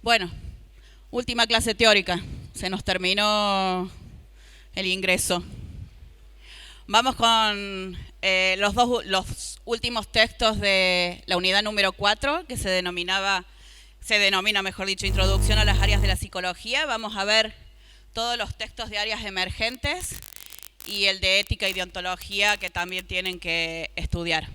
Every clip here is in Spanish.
Bueno, última clase teórica. Se nos terminó el ingreso. Vamos con los últimos textos de la unidad número 4, que se denomina, mejor dicho, Introducción a las áreas de la psicología. Vamos a ver todos los textos de áreas emergentes y el de ética y deontología que también tienen que estudiar.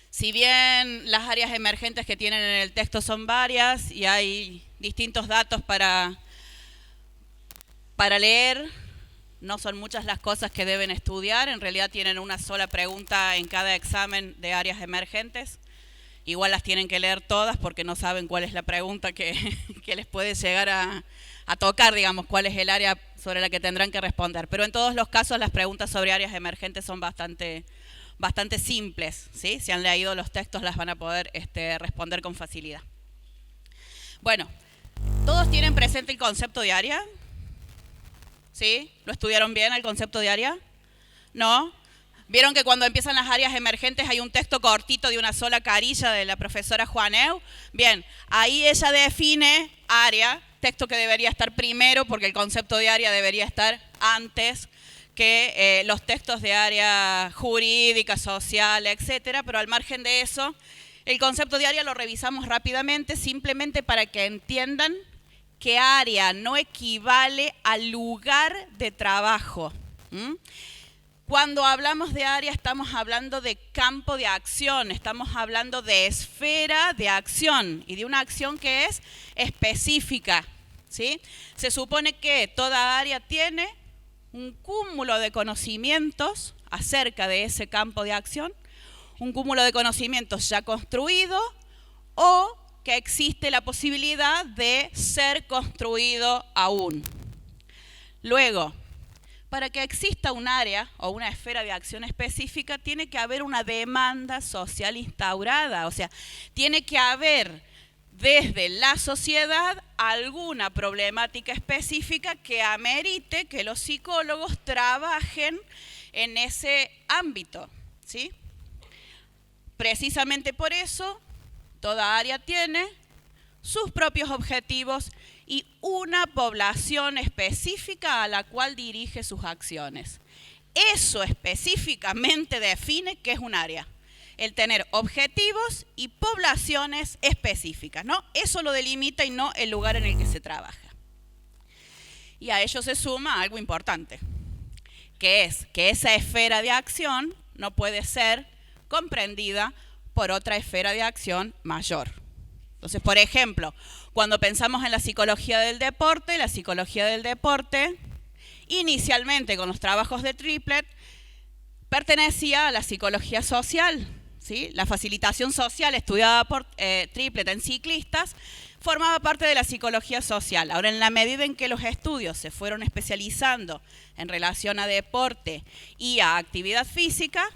Si bien las áreas emergentes que tienen en el texto son varias y hay distintos datos para leer, no son muchas las cosas que deben estudiar. En realidad tienen una sola pregunta en cada examen de áreas emergentes. Igual las tienen que leer todas porque no saben cuál es la pregunta que les puede llegar a tocar, digamos, cuál es el área sobre la que tendrán que responder. Pero en todos los casos las preguntas sobre áreas emergentes son bastante simples, ¿sí? Si han leído los textos las van a poder responder con facilidad. Bueno, ¿todos tienen presente el concepto de área? ¿Sí? ¿Lo estudiaron bien el concepto de área? ¿No? ¿Vieron que cuando empiezan las áreas emergentes hay un texto cortito de una sola carilla de la profesora Juaneu? Bien, ahí ella define área, texto que debería estar primero porque el concepto de área debería estar antes que los textos de área jurídica, social, etcétera, pero al margen de eso, el concepto de área lo revisamos rápidamente, simplemente para que entiendan que área no equivale al lugar de trabajo. Cuando hablamos de área estamos hablando de campo de acción, estamos hablando de esfera de acción y de una acción que es específica, ¿sí? Se supone que toda área tiene un cúmulo de conocimientos acerca de ese campo de acción, un cúmulo de conocimientos ya construido o que existe la posibilidad de ser construido aún. Luego, para que exista un área o una esfera de acción específica, tiene que haber una demanda social instaurada, o sea, tiene que haber desde la sociedad alguna problemática específica que amerite que los psicólogos trabajen en ese ámbito, ¿sí? Precisamente por eso, toda área tiene sus propios objetivos y una población específica a la cual dirige sus acciones. Eso específicamente define qué es un área. El tener objetivos y poblaciones específicas, ¿no? Eso lo delimita y no el lugar en el que se trabaja. Y a ello se suma algo importante, que es que esa esfera de acción no puede ser comprendida por otra esfera de acción mayor. Entonces, por ejemplo, cuando pensamos en la psicología del deporte inicialmente con los trabajos de Triplett, pertenecía a la psicología social, ¿sí? La facilitación social estudiada por Triplett en ciclistas formaba parte de la psicología social. Ahora, en la medida en que los estudios se fueron especializando en relación a deporte y a actividad física,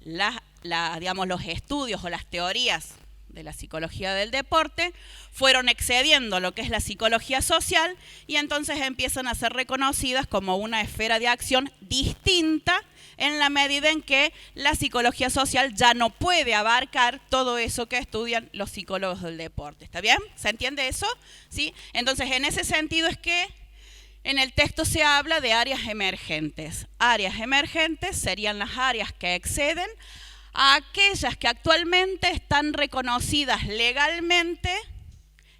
los estudios o las teorías de la psicología del deporte fueron excediendo lo que es la psicología social y entonces empiezan a ser reconocidas como una esfera de acción distinta en la medida en que la psicología social ya no puede abarcar todo eso que estudian los psicólogos del deporte. ¿Está bien? ¿Se entiende eso? ¿Sí? Entonces, en ese sentido es que en el texto se habla de áreas emergentes. Áreas emergentes serían las áreas que exceden a aquellas que actualmente están reconocidas legalmente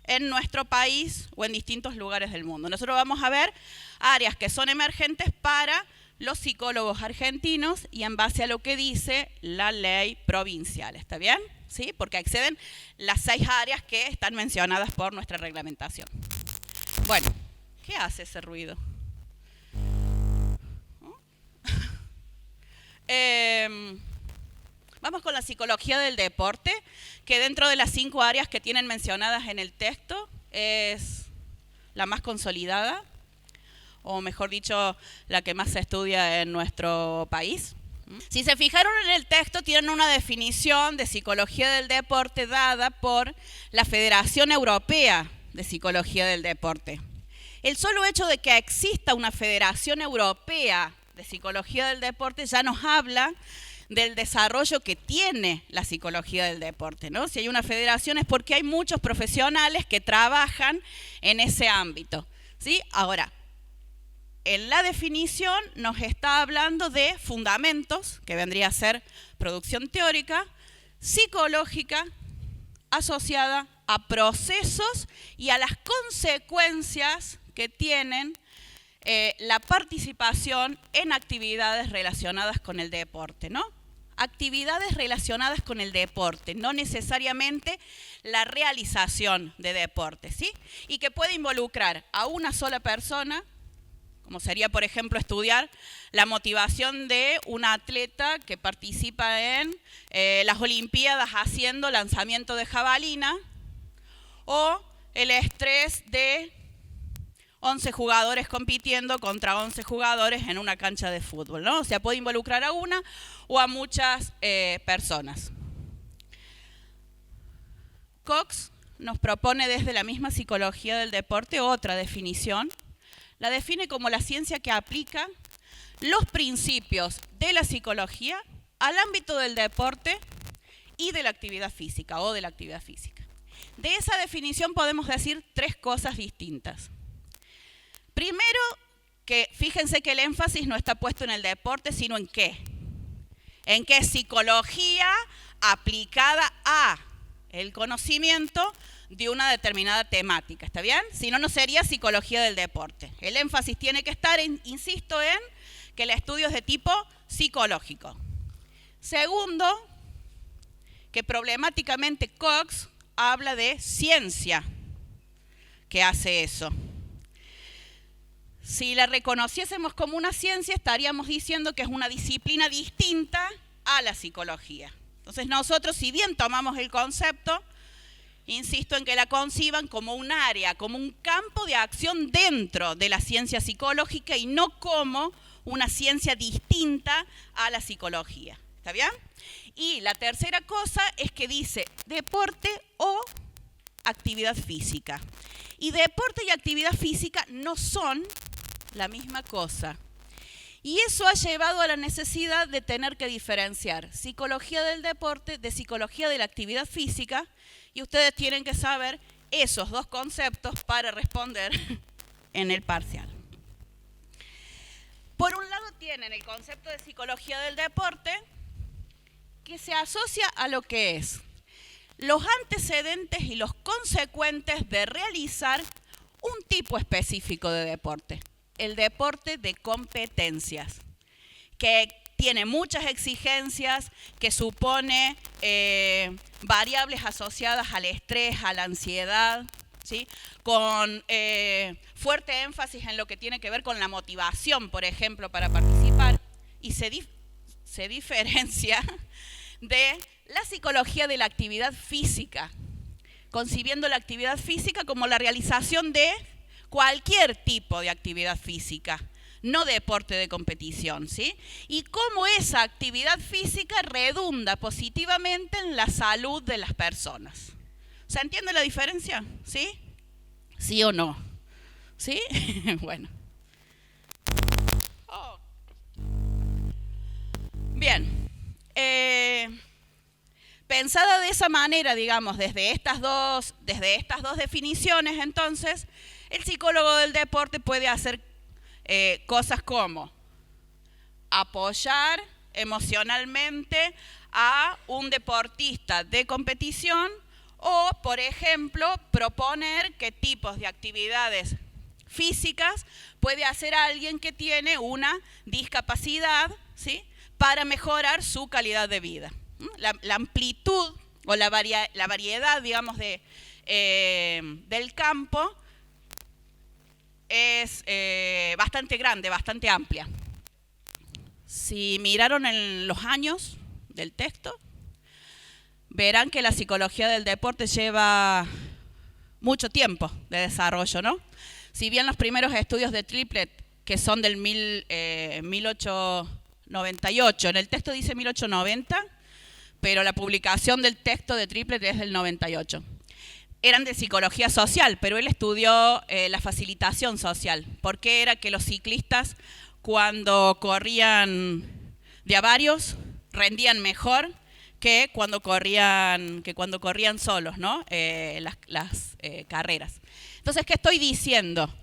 en nuestro país o en distintos lugares del mundo. Nosotros vamos a ver áreas que son emergentes para los psicólogos argentinos y en base a lo que dice la ley provincial. ¿Está bien? ¿Sí? Porque exceden las 6 áreas que están mencionadas por nuestra reglamentación. Bueno, ¿qué hace ese ruido? Vamos con la psicología del deporte, que dentro de las 5 áreas que tienen mencionadas en el texto es la más consolidada, o mejor dicho, la que más se estudia en nuestro país. Si se fijaron en el texto, tienen una definición de psicología del deporte dada por la Federación Europea de Psicología del Deporte. El solo hecho de que exista una Federación Europea de Psicología del Deporte ya nos habla del desarrollo que tiene la psicología del deporte, ¿no? Si hay una federación es porque hay muchos profesionales que trabajan en ese ámbito, ¿sí? Ahora, en la definición nos está hablando de fundamentos, que vendría a ser producción teórica, psicológica, asociada a procesos y a las consecuencias que tienen la participación en actividades relacionadas con el deporte, ¿no? Actividades relacionadas con el deporte, no necesariamente la realización de deporte, ¿sí? Y que puede involucrar a una sola persona, como sería, por ejemplo, estudiar la motivación de un atleta que participa en las Olimpiadas haciendo lanzamiento de jabalina, o el estrés de 11 jugadores compitiendo contra 11 jugadores en una cancha de fútbol, ¿no? O sea, puede involucrar a una o a muchas personas. Cox nos propone desde la misma psicología del deporte otra definición. La define como la ciencia que aplica los principios de la psicología al ámbito del deporte y de la actividad física o de la actividad física. De esa definición podemos decir tres cosas distintas. Primero, que fíjense que el énfasis no está puesto en el deporte, sino en qué. En qué psicología aplicada a el conocimiento de una determinada temática, ¿está bien? Si no, no sería psicología del deporte. El énfasis tiene que estar, insisto, en que el estudio es de tipo psicológico. Segundo, que problemáticamente Cox habla de ciencia que hace eso. Si la reconociésemos como una ciencia, estaríamos diciendo que es una disciplina distinta a la psicología. Entonces nosotros, si bien tomamos el concepto, insisto en que la conciban como un área, como un campo de acción dentro de la ciencia psicológica y no como una ciencia distinta a la psicología. ¿Está bien? Y la tercera cosa es que dice deporte o actividad física. Y deporte y actividad física no son la misma cosa. Y eso ha llevado a la necesidad de tener que diferenciar psicología del deporte de psicología de la actividad física, y ustedes tienen que saber esos dos conceptos para responder en el parcial. Por un lado tienen el concepto de psicología del deporte, que se asocia a lo que es los antecedentes y los consecuentes de realizar un tipo específico de deporte, el deporte de competencias, que tiene muchas exigencias, que supone variables asociadas al estrés, a la ansiedad, ¿sí? Con fuerte énfasis en lo que tiene que ver con la motivación, por ejemplo, para participar, y se diferencia de la psicología de la actividad física, concibiendo la actividad física como la realización de cualquier tipo de actividad física, no deporte de competición, ¿sí? Y cómo esa actividad física redunda positivamente en la salud de las personas. ¿Se entiende la diferencia? ¿Sí? ¿Sí o no? ¿Sí? Bueno. Oh. Bien. Pensada de esa manera, digamos, desde estas dos definiciones, entonces, el psicólogo del deporte puede hacer cosas como apoyar emocionalmente a un deportista de competición o, por ejemplo, proponer qué tipos de actividades físicas puede hacer alguien que tiene una discapacidad, ¿sí?, para mejorar su calidad de vida. La amplitud o la variedad, digamos, del campo es bastante grande, bastante amplia. Si miraron en los años del texto, verán que la psicología del deporte lleva mucho tiempo de desarrollo, ¿no? Si bien los primeros estudios de Triplett, que son del 1898, en el texto dice 1890, pero la publicación del texto de Triplett es del 98. Eran de psicología social, pero él estudió la facilitación social. ¿Por qué era que los ciclistas, cuando corrían de a varios, rendían mejor que cuando corrían solos, ¿no? Las carreras. Entonces, ¿qué estoy diciendo?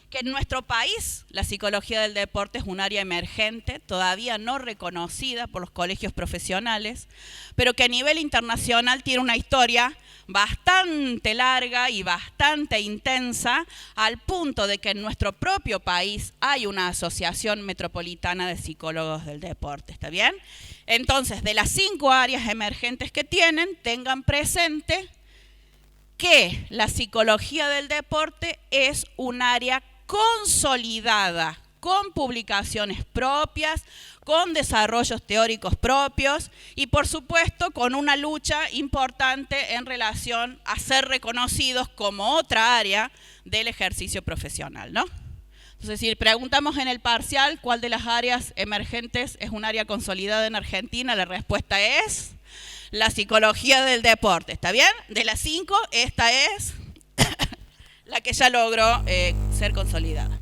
Que en nuestro país la psicología del deporte es un área emergente, todavía no reconocida por los colegios profesionales, pero que a nivel internacional tiene una historia bastante larga y bastante intensa, al punto de que en nuestro propio país hay una asociación metropolitana de psicólogos del deporte, ¿está bien? Entonces, de las 5 áreas emergentes que tienen, tengan presente que la psicología del deporte es un área consolidada, con publicaciones propias, con desarrollos teóricos propios y por supuesto con una lucha importante en relación a ser reconocidos como otra área del ejercicio profesional, ¿no? Entonces, si preguntamos en el parcial cuál de las áreas emergentes es un área consolidada en Argentina, la respuesta es la psicología del deporte, ¿está bien? De las 5, esta es la que ya logró ser consolidada.